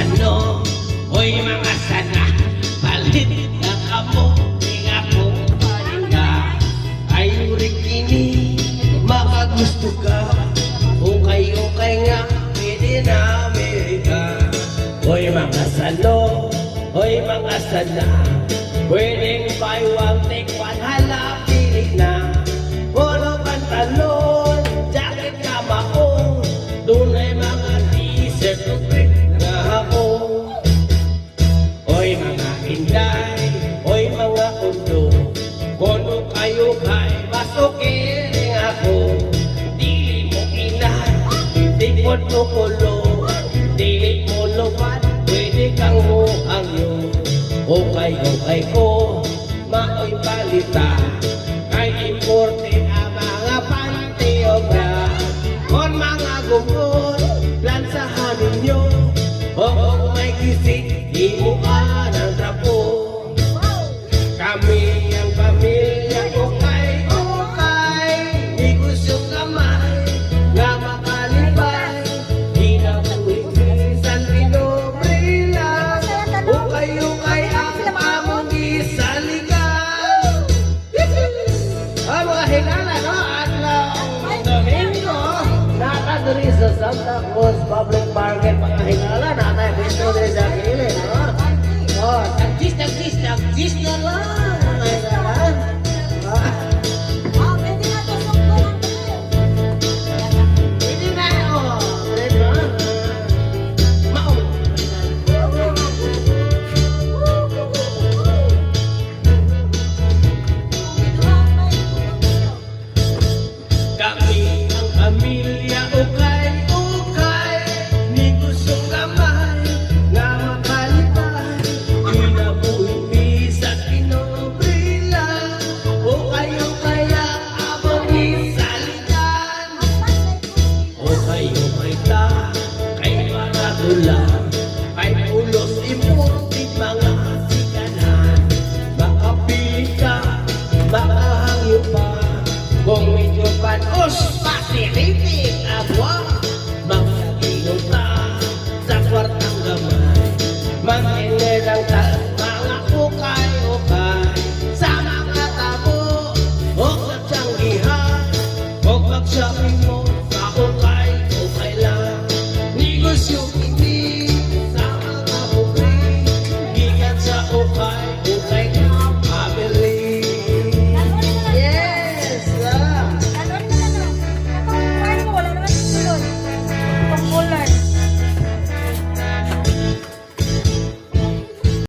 sano, oy mga sana, palit na kamo, di ako palinda. Ay uri kini, makagusto ka, okay nga, pwede na Amerika. Oy mga sano, oy mga sana, pwedeng buy one, take one, hala, pilit na. Polo pantalon, jacket na maong, doon ay mga t-shirt, na ako. Oy mga inday, oy mga kundo, kono kayo kay masukiling ako. Dili mo inay, tikot mo kulo, dili mo luwan, pwede kang muangyo. Okay ko, maoy palita, kay imported ang mga panteobra. Kon mga gumon, plansahan ninyo, o may kisik, di mo ka ng trapo. Kami ang pamilya ukay, di gusto kamay, nga makalipay, di na buwisan pinobrila, ukay ang pamong isaligan. Mga hingala, no? At Domingo, nakaduri sa Santa Cruz Public Market, mga hingala, nakaduri sa kilid, no? Oh, tagis na lang, mga hingala. Pwede na, oh. Pwede na. Maong. Kami ang pamilya ukay, ni gustong kamay, nga makalipay, di na buwis at pinobrila, ukay kaya abang isalitan. Okay ta, kay mga tula, kay ulos imported mga sikanan, makapili ka, makahangyo pa, kung medyo panos, pasiritig abwa, mga inuta, sa kwartang gamay,